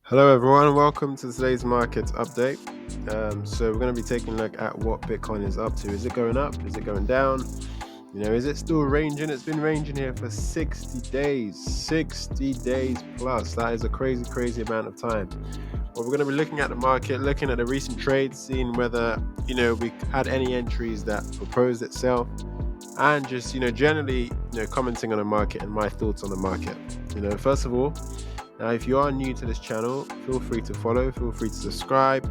Hello everyone, welcome to today's market update. So we're going to be taking a look at what Bitcoin is up to. Is it going up? Is it going down? Is it still ranging? It's been ranging here for 60 days plus. That is a crazy amount of time. Well, we're going to be looking at the market, looking at the recent trades, seeing whether, we had any entries that proposed itself, and just, generally, commenting on the market and my thoughts on the market. First of all, now, if you are new to this channel, feel free to follow, feel free to subscribe,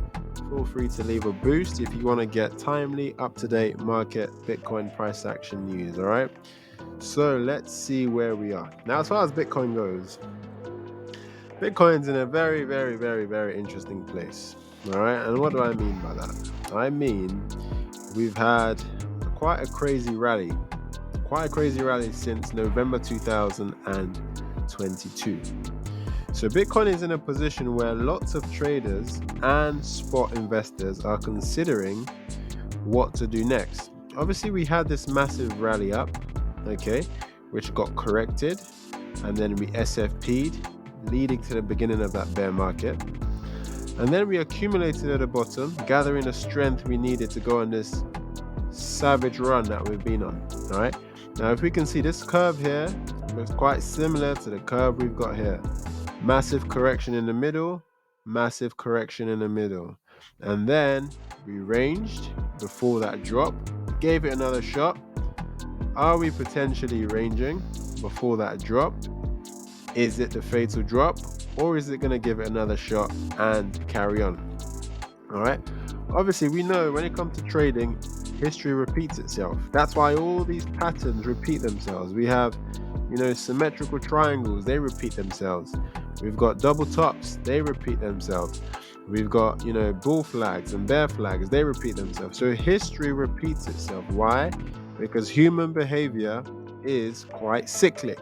feel free to leave a boost if you want to get timely, up-to-date market Bitcoin price action news, all right? So let's see where we are. Now, as far as Bitcoin goes, Bitcoin's in a very interesting place, all right? And what do I mean by that? I mean, we've had quite a crazy rally since November 2022. So Bitcoin is in a position where lots of traders and spot investors are considering what to do next. Obviously, we had this massive rally up, which got corrected, and then we SFP'd, leading to the beginning of that bear market. And then we accumulated at the bottom, gathering the strength we needed to go on this savage run that we've been on, all right? Now, if we can see this curve here, it's quite similar to the curve we've got here. Massive correction in the middle, massive correction in the middle. And then we ranged before that drop, gave it another shot. Are we potentially ranging before that drop? Is it the fatal drop, or is it going to give it another shot and carry on? All right. Obviously, we know when it comes to trading, history repeats itself. That's why all these patterns repeat themselves. We have, symmetrical triangles, they repeat themselves. We've got double tops, they repeat themselves. We've got, bull flags and bear flags, they repeat themselves. So history repeats itself. Why? Because human behavior is quite cyclic,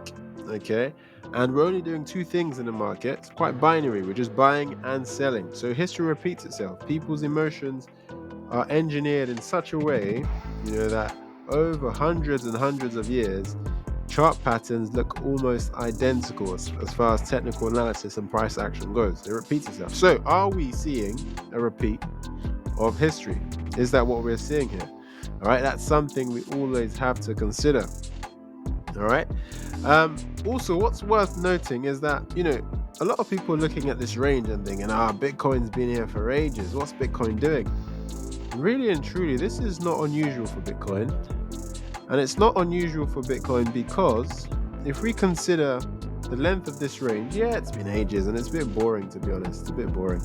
okay? And we're only doing two things in the market. It's quite binary. We're just buying and selling. So history repeats itself. People's emotions are engineered in such a way, that over hundreds and hundreds of years, chart patterns look almost identical as far as technical analysis and price action goes. It repeats itself. So are we seeing a repeat of history? Is that what we're seeing here? All right, that's something we always have to consider. All right. Also, what's worth noting is that, a lot of people are looking at this range and thinking, Bitcoin's been here for ages. What's Bitcoin doing? Really and truly, this is not unusual for Bitcoin. And it's not unusual for Bitcoin because if we consider the length of this range, it's been ages and it's a bit boring, to be honest. It's a bit boring.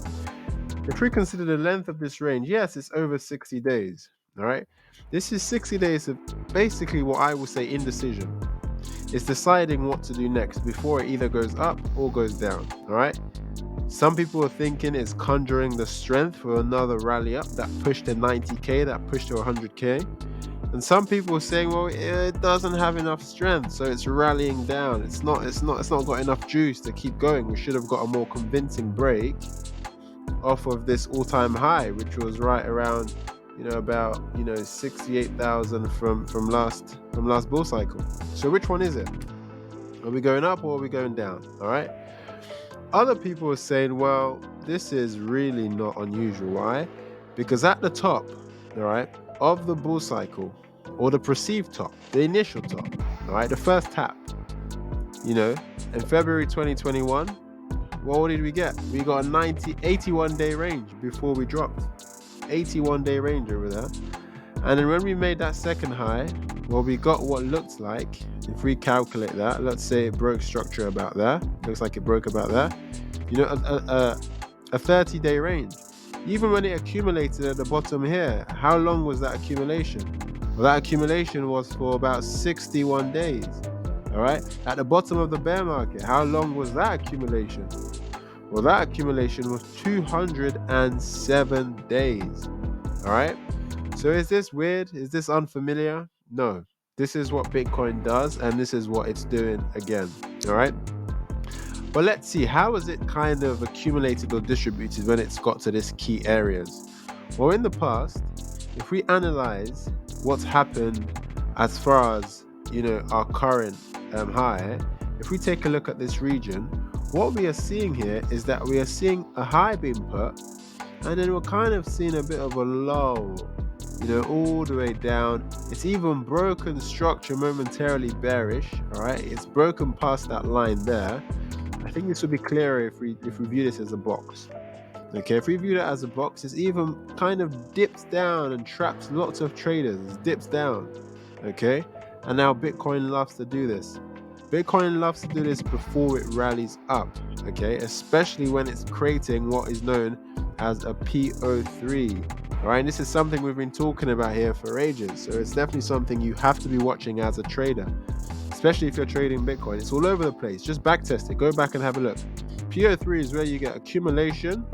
If we consider the length of this range, yes, it's over 60 days. All right. This is 60 days of basically what I will say indecision. It's deciding what to do next before it either goes up or goes down. All right. Some people are thinking it's conjuring the strength for another rally up that pushed to 90k, that pushed to 100k. And some people are saying, well, it doesn't have enough strength, so it's rallying down. It's not got enough juice to keep going. We should have got a more convincing break off of this all-time high, which was right around, about 68,000 from last bull cycle. So which one is it? Are we going up or are we going down? All right. Other people are saying, well, this is really not unusual. Why? Because at the top, all right, of the bull cycle, or the perceived top, the initial top, all right, the first tap, in February 2021, what did we get? We got a 81 day range before we dropped. 81 day range over there. And then when we made that second high, well, we got what looked like, if we calculate that, let's say it broke structure about there. Looks like it broke about there. A 30 day range. Even when it accumulated at the bottom here, how long was that accumulation? Well, that accumulation was for about 61 days. All right. At the bottom of the bear market, how long was that accumulation? Well, that accumulation was 207 days. All right. So is this weird? Is this unfamiliar? No. This is what Bitcoin does, and this is what it's doing again. All right. But let's see, how is it kind of accumulated or distributed when it's got to this key areas? Well, in the past, if we analyze what's happened as far as, our current high, if we take a look at this region, what we are seeing here is that we are seeing a high being put, and then we're kind of seeing a bit of a lull, all the way down. It's even broken structure momentarily bearish. All right, it's broken past that line there. I think this will be clearer if we view this as a box. Okay, if we view that as a box, it's even kind of dips down and traps lots of traders. It dips down. Okay, and now Bitcoin loves to do this. Bitcoin loves to do this before it rallies up. Okay, especially when it's creating what is known as a PO3. All right, and this is something we've been talking about here for ages. So it's definitely something you have to be watching as a trader, especially if you're trading Bitcoin. It's all over the place. Just backtest it. Go back and have a look. PO3 is where you get accumulation.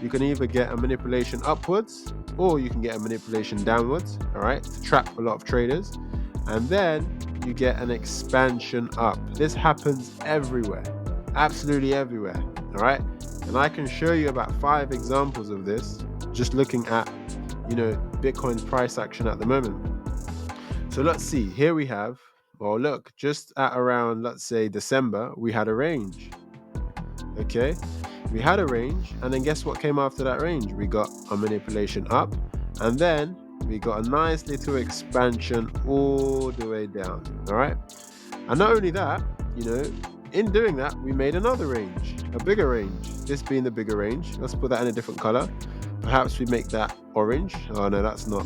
You can either get a manipulation upwards or you can get a manipulation downwards, all right, to trap a lot of traders. And then you get an expansion up. This happens everywhere, absolutely everywhere, all right? And I can show you about 5 examples of this just looking at, Bitcoin's price action at the moment. So let's see, here we have, well, look, just at around, let's say December, we had a range, okay? We had a range, and then guess what came after that range? We got a manipulation up, and then we got a nice little expansion all the way down, all right? And not only that, in doing that, we made another range, a bigger range, this being the bigger range. Let's put that in a different color. Perhaps we make that orange. Oh no, that's not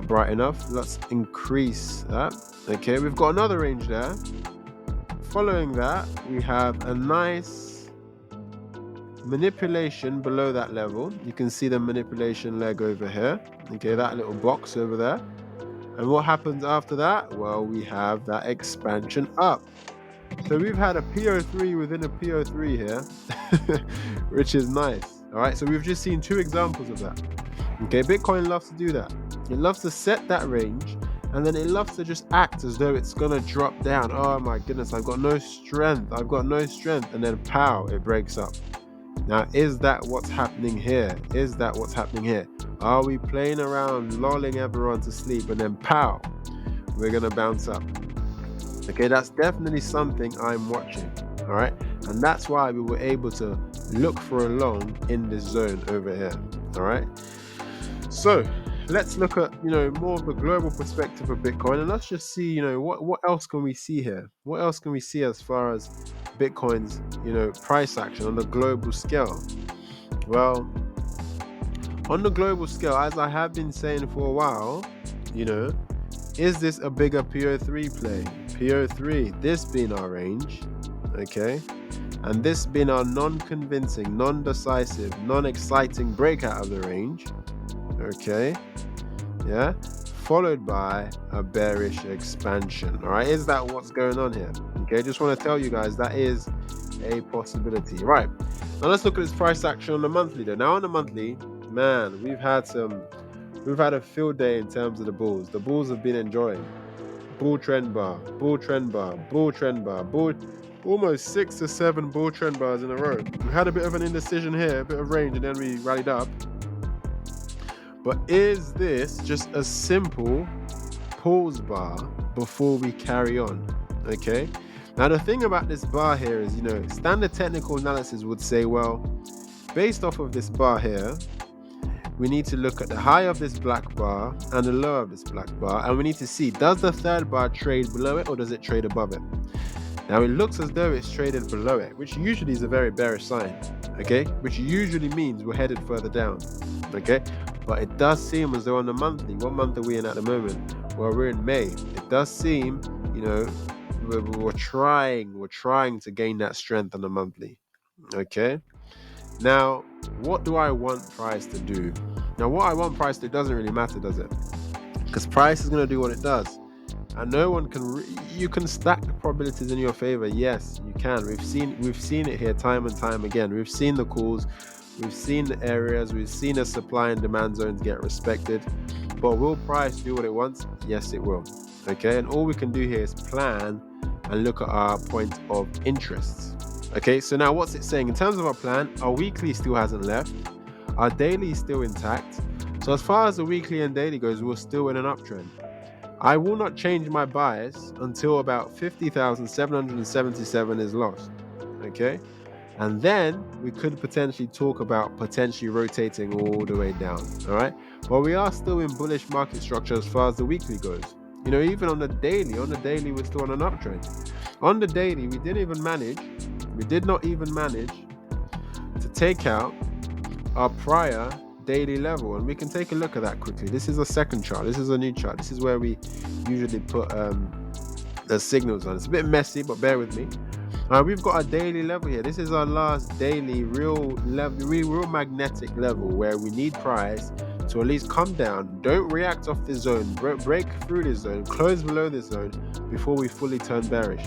bright enough. Let's increase that. Okay, we've got another range there. Following that, we have a nice manipulation below that level. You can see the manipulation leg over here. Okay, that little box over there. And what happens after that? Well, we have that expansion up. So we've had a PO3 within a PO3 here, which is nice. All right, so we've just seen 2 examples of that. Okay, Bitcoin loves to do that. It loves to set that range, and then it loves to just act as though it's gonna drop down. Oh my goodness, I've got no strength. And then pow, it breaks up. Now, is that what's happening here? Are we playing around, lulling everyone to sleep, and then pow, we're gonna bounce up? Okay, that's definitely something I'm watching. All right, and that's why we were able to look for a long in this zone over here. All right, so let's look at more of the global perspective of Bitcoin, and let's just see what else can we see here. What else can we see as far as Bitcoin's price action on the global scale? Well, on the global scale, as I have been saying for a while, is this a bigger PO3 play? PO3, this being our range, okay, and this being our non-convincing, non-decisive, non-exciting breakout of the range, okay, yeah, followed by a bearish expansion. All right, is that what's going on here? Okay, just want to tell you guys that is a possibility. Right, now let's look at this price action on the monthly though. Now on the monthly, man, we've had a field day in terms of the bulls. The bulls have been enjoying. Bull trend bar, bull trend bar, bull trend bar, almost 6 to 7 bull trend bars in a row. We had a bit of an indecision here, a bit of range, and then we rallied up. But is this just a simple pause bar before we carry on? Okay. Now the thing about this bar here is, standard technical analysis would say, well, based off of this bar here, we need to look at the high of this black bar and the low of this black bar, and we need to see, does the third bar trade below it or does it trade above it? Now it looks as though it's traded below it, which usually is a very bearish sign, okay, which usually means we're headed further down, okay. But it does seem as though on the monthly, what month are we in at the moment? Well, we're in May. It does seem, we're trying to gain that strength on the monthly, okay. Now, what do I want price to do? Now, what I want price to do doesn't really matter, does it? Because price is going to do what it does. And no one can, you can stack the probabilities in your favor. Yes, you can. We've seen it here time and time again. We've seen the calls, we've seen the areas, we've seen the supply and demand zones get respected. But will price do what it wants? Yes, it will. Okay, and all we can do here is plan and look at our point of interest. Okay, so now what's it saying? In terms of our plan, our weekly still hasn't left. Our daily is still intact. So as far as the weekly and daily goes, we're still in an uptrend. I will not change my bias until about 50,777 is lost. okay? And then we could potentially talk about potentially rotating all the way down, all right? But we are still in bullish market structure as far as the weekly goes. You know, even on the daily we're still on an uptrend. On the daily, we did not even manage to take out our prior daily level, and we can take a look at that quickly. This is a second chart. This is a new chart. This is where we usually put the signals on. It's a bit messy, but bear with me. We've got a daily level here. This is our last daily real magnetic level where we need price to at least come down. Don't react off this zone. Break through this zone. Close below this zone before we fully turn bearish.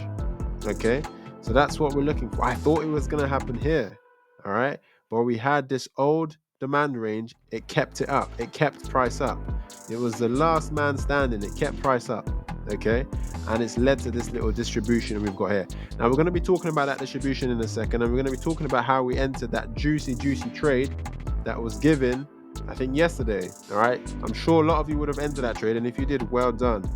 Okay, so that's what we're looking for. I thought it was going to happen here. All right, but we had this old demand range. It kept it up. It kept price up. It was the last man standing. It kept price up. Okay, and it's led to this little distribution we've got here. Now we're going to be talking about that distribution in a second, and we're going to be talking about how we entered that juicy trade that was given, I think, yesterday. All right, I'm sure a lot of you would have entered that trade, and if you did, well done.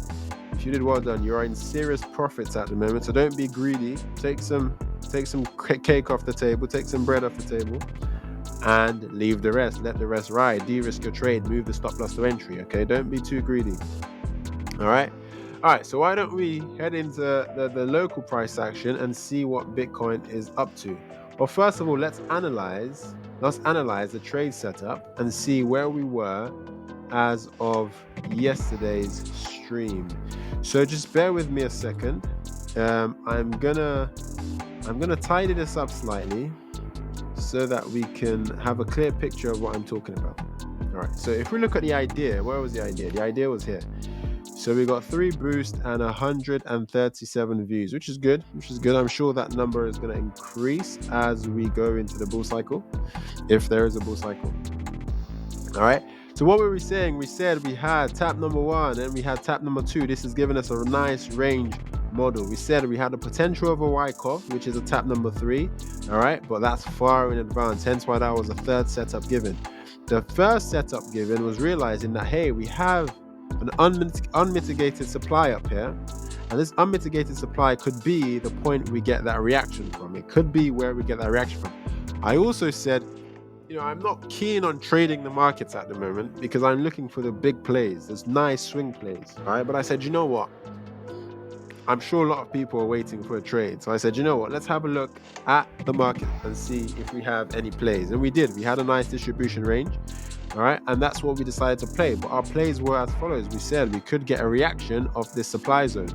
If you did, well done. You are in serious profits at the moment, so don't be greedy. Take some cake off the table, take some bread off the table, and leave the rest. Let the rest ride. De-risk your trade. Move the stop loss to entry. Okay, don't be too greedy. All right. So why don't we head into the local price action and see what Bitcoin is up to? Well, first of all, let's analyze the trade setup and see where we were as of yesterday's stream. So just bear with me a second. I'm gonna tidy this up slightly so that we can have a clear picture of what I'm talking about. All right. So if we look at the idea, where was the idea? The idea was here. So we got 3 boosts and 137 views, which is good. I'm sure that number is going to increase as we go into the bull cycle, if there is a bull cycle. All right. So what were we saying? We said we had tap number 1 and we had tap number 2. This has given us a nice range model. We said we had the potential of a Wyckoff, which is a tap number 3. All right. But that's far in advance. Hence why that was a third setup given. The first setup given was realizing that, hey, we have an unmitigated supply up here, and this unmitigated supply could be the point we get that reaction from. It could be where we get that reaction from. I also said, I'm not keen on trading the markets at the moment because I'm looking for the big plays. There's nice swing plays, all right? But I said, you know what? I'm sure a lot of people are waiting for a trade. So I said, you know what? Let's have a look at the market and see if we have any plays. And we did. We had a nice distribution range. All right, and that's what we decided to play. But our plays were as follows. We said we could get a reaction of this supply zone.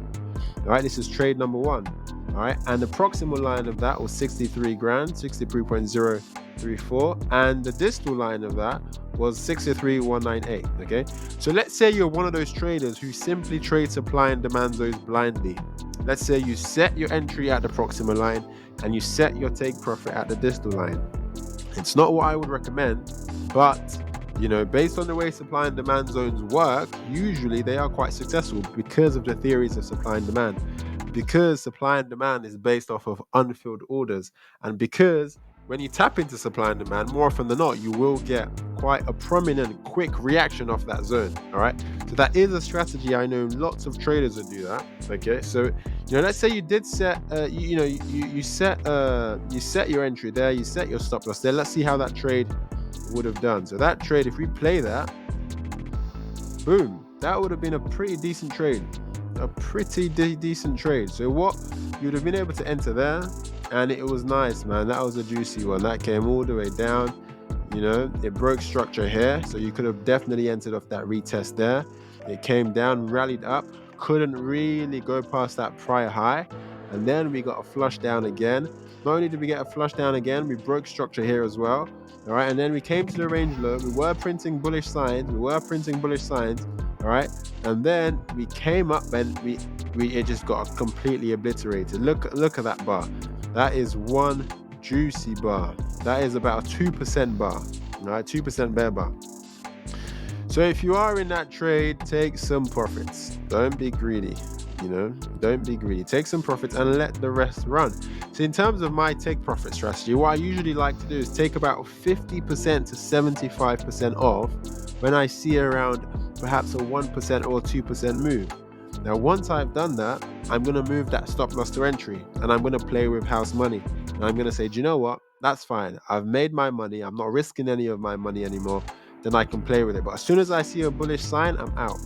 All right, this is trade number 1. All right, and the proximal line of that was 63 grand, 63.034, and the distal line of that was 63,198. Okay, so let's say you're one of those traders who simply trade supply and demand zones blindly. Let's say you set your entry at the proximal line and you set your take profit at the distal line. It's not what I would recommend, but based on the way supply and demand zones work, usually they are quite successful because of the theories of supply and demand. Because supply and demand is based off of unfilled orders, and because when you tap into supply and demand, more often than not, you will get quite a prominent, quick reaction off that zone. All right. So that is a strategy. I know lots of traders that do that. Okay. So, let's say you did set, you set your entry there, you set your stop loss there. Let's see how that trade would have done. So that trade, if we play that, boom, that would have been a pretty decent trade. So what, you would have been able to enter there, and it was nice, man. That was a juicy one. That came all the way down. It broke structure here, so you could have definitely entered off that retest there. It came down, rallied up, couldn't really go past that prior high, and then we got a flush down again. Not only did we get a flush down again, we broke structure here as well. All right, and then we came to the range low. We were printing bullish signs. All right, and then we came up and it just got completely obliterated. Look at that bar. That is one juicy bar. That is about a 2% bar. All right, 2% bear bar. So if you are in that trade, take some profits. Don't be greedy. Don't be greedy. Take some profits and let the rest run. So in terms of my take profit strategy, what I usually like to do is take about 50% to 75% off when I see around perhaps a 1% or 2% move. Now, once I've done that, I'm going to move that stop loss to entry, and I'm going to play with house money. And I'm going to say, do you know what? That's fine. I've made my money. I'm not risking any of my money anymore. Then I can play with it. But as soon as I see a bullish sign, I'm out.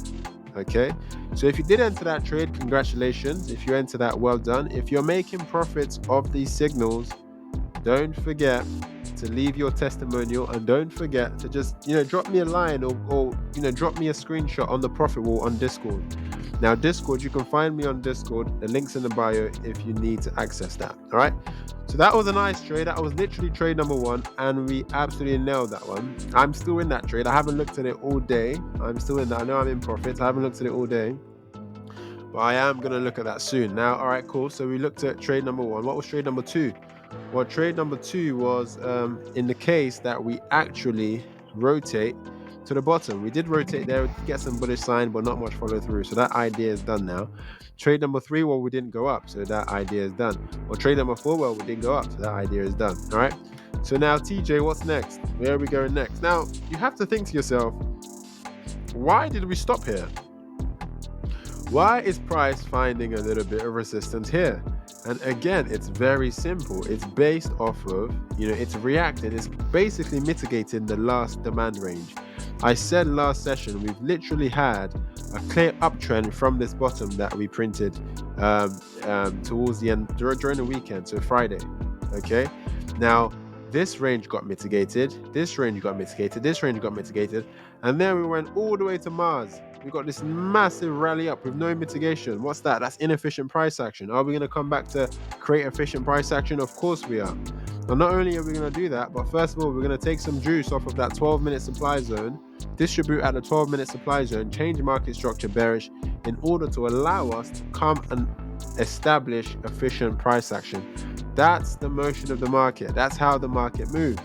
Okay, so if you did enter that trade, congratulations. If you enter that, well done. If you're making profits of these signals, don't forget to leave your testimonial, and don't forget to just drop me a line or drop me a screenshot on the profit wall on Discord. Now, Discord, you can find me on Discord. The link's in the bio if you need to access that. All right. So that was a nice trade. That was literally trade number one, and we absolutely nailed that one. I'm still in that trade. I haven't looked at it all day. I'm still in that. I know I'm in profits. I haven't looked at it all day, but I am going to look at that soon. Now, all right, cool. So we looked at trade number one. What was trade number two? Well, trade number two was in the case that we actually rotate to the bottom. We did rotate there, get some bullish sign, but not much follow through. So that idea is done now. Trade number three, well, we didn't go up. So that idea is done. Well, trade number four, well, we didn't go up. So that idea is done. All right. So now, TJ, what's next? Where are we going next? Now, you have to think to yourself, why did we stop here? Why is price finding a little bit of resistance here? And again, it's very simple. It's based off of, it's reacting. It's basically mitigating the last demand range. I said last session, we've literally had a clear uptrend from this bottom that we printed towards the end, during the weekend, so Friday. Okay. Now, this range got mitigated. This range got mitigated. This range got mitigated. And then we went all the way to Mars. We got this massive rally up with no mitigation. What's that? That's inefficient price action. Are we going to come back to create efficient price action? Of course we are. And not only are we going to do that, but first of all, we're going to take some juice off of that 12-minute supply zone, distribute at the 12-minute supply zone, change market structure bearish in order to allow us to come and establish efficient price action. That's the motion of the market. That's how the market moves.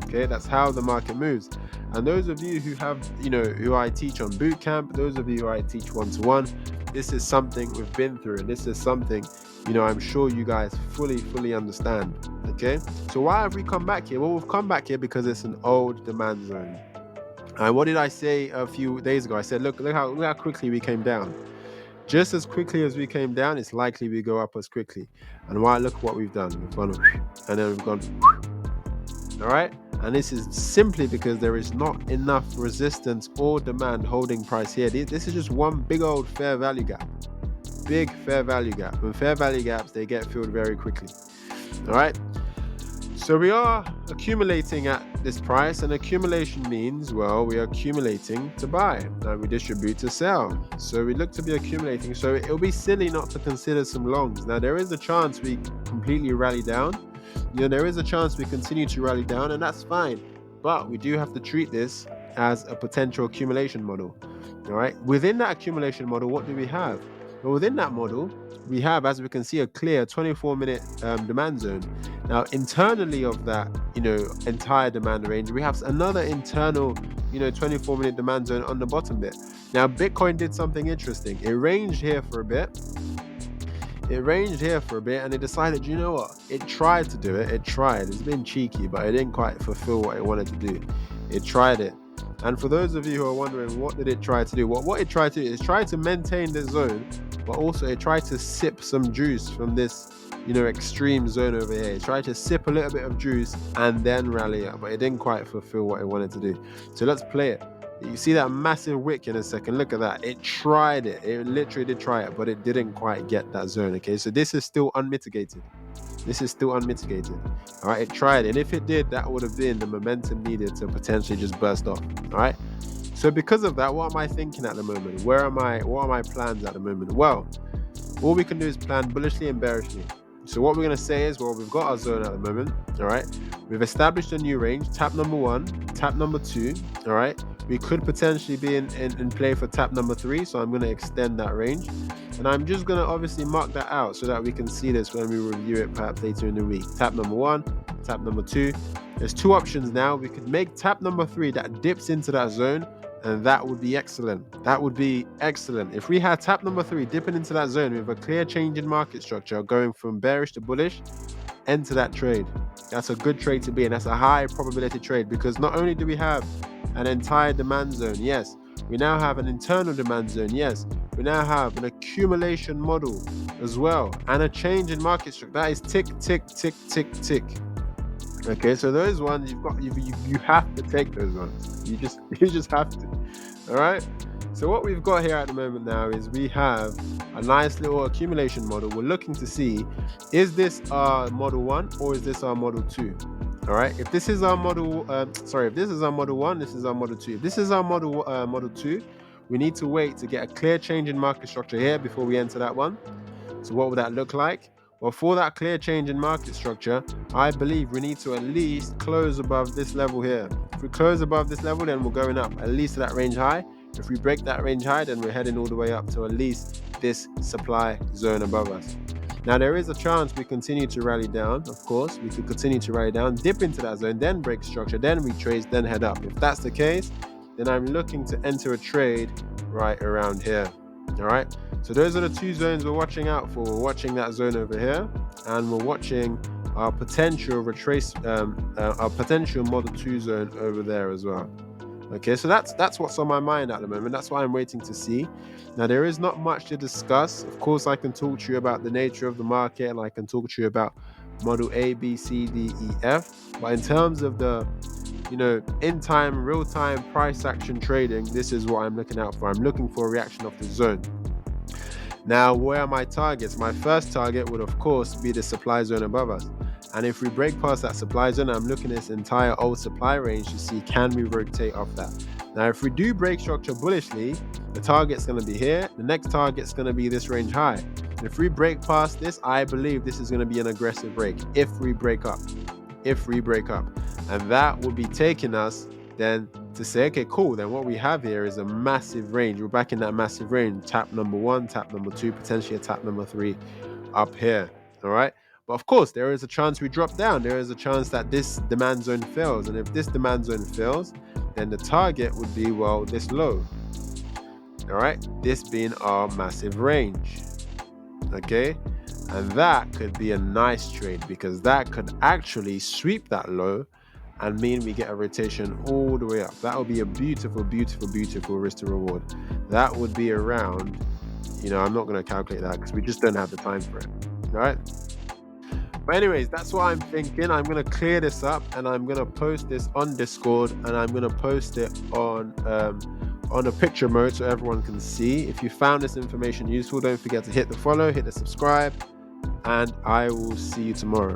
Okay, that's how the market moves. And those of you who have, who I teach on bootcamp, those of you who I teach one-to-one, this is something we've been through, and this is something, I'm sure you guys fully understand. Okay, so why have we come back here? Well, we've come back here because it's an old demand zone. And what did I say a few days ago? I said, look how quickly we came down. Just as quickly as we came down, it's likely we go up as quickly. And why? Look what we've done. We've gone, and then we've gone. All right. And this is simply because there is not enough resistance or demand holding price here. This is just one big old fair value gap. Big fair value gap. And fair value gaps, they get filled very quickly. All right. So we are accumulating at this price, and accumulation means, well, we are accumulating to buy and we distribute to sell. So we look to be accumulating. So it'll be silly not to consider some longs. Now, there is a chance we completely rally down. There is a chance we continue to rally down, and that's fine. But we do have to treat this as a potential accumulation model. All right. Within that accumulation model, what do we have? Well, within that model, we have, as we can see, a clear 24-minute demand zone. Now, internally of that, entire demand range, we have another internal, 24-minute demand zone on the bottom bit. Now, Bitcoin did something interesting. It ranged here for a bit. And it decided, you know what? It tried to do it. It tried. It's been cheeky, but it didn't quite fulfill what it wanted to do. It tried it. And for those of you who are wondering, what did it try to do? Well, what it tried to do is try to maintain the zone, but also it tried to sip some juice from this, extreme zone over here. It tried to sip a little bit of juice and then rally up, but it didn't quite fulfill what it wanted to do. So let's play it. You see that massive wick in a second. Look at that. It tried it. It literally did try it, but it didn't quite get that zone. Okay, so this is still unmitigated. All right, it tried it. And if it did, that would have been the momentum needed to potentially just burst off. All right. So because of that, what am I thinking at the moment? What are my plans at the moment? Well, all we can do is plan bullishly and bearishly. So what we're going to say is, well, we've got our zone at the moment. All right. We've established a new range, tap number 1, tap number 2. All right. We could potentially be in play for tap number 3. So I'm going to extend that range. And I'm just going to obviously mark that out so that we can see this when we review it perhaps later in the week. Tap number 1, tap number 2. There's two options now. We could make tap number 3 that dips into that zone, and that would be excellent. If we had tap number 3 dipping into that zone with a clear change in market structure, going from bearish to bullish, enter that trade. That's a good trade to be in. That's a high probability trade, because not only do we have an entire demand zone, yes, we now have an internal demand zone, yes, We now have an accumulation model as well, and a change in market structure. That is tick, tick, tick, tick, tick. Okay, so those ones you have to take those ones. You just have to. All right. So what we've got here at the moment now is we have a nice little accumulation model. We're looking to see, is this our model 1 or is this our model 2? All right. If this is our model, if this is our model 1, this is our model 2. If this is our model 2, we need to wait to get a clear change in market structure here before we enter that one. So what would that look like? Well, for that clear change in market structure, I believe we need to at least close above this level here. If we close above this level, then we're going up at least to that range high. If we break that range high, then we're heading all the way up to at least this supply zone above us. Now, there is a chance we continue to rally down. Of course, we could continue to rally down, dip into that zone, then break structure, then retrace, then head up. If that's the case, then I'm looking to enter a trade right around here. All right. So those are the two zones we're watching out for. We're watching that zone over here, and we're watching our potential retrace, our potential model 2 zone over there as well. Okay, so that's what's on my mind at the moment. That's what I'm waiting to see. Now, there is not much to discuss. Of course, I can talk to you about the nature of the market, and I can talk to you about model A, B, C, D, E, F. But in terms of the in time, real time price action trading, this is what I'm looking out for. I'm looking for a reaction of the zone. Now, where are my targets? My first target would, of course, be the supply zone above us. And if we break past that supply zone, I'm looking at this entire old supply range to see, can we rotate off that? Now, if we do break structure bullishly, the target's going to be here. The next target's going to be this range high. And if we break past this, I believe this is going to be an aggressive break if we break up. And that will be taking us then to say, okay, cool, then what we have here is a massive range. We're back in that massive range. Tap number 1, tap number 2, potentially a tap number 3 up here. All right. But of course, there is a chance we drop down. There is a chance that this demand zone fails. And if this demand zone fails, then the target would be, well, this low. All right. This being our massive range. Okay. And that could be a nice trade because that could actually sweep that low and mean we get a rotation all the way up. That would be a beautiful, beautiful, beautiful risk to reward. That would be around, I'm not going to calculate that because we just don't have the time for it. All right. But anyways, that's what I'm thinking. I'm going to clear this up and I'm going to post this on Discord and I'm going to post it on a picture mode so everyone can see. If you found this information useful, don't forget to hit the follow, hit the subscribe, and I will see you tomorrow.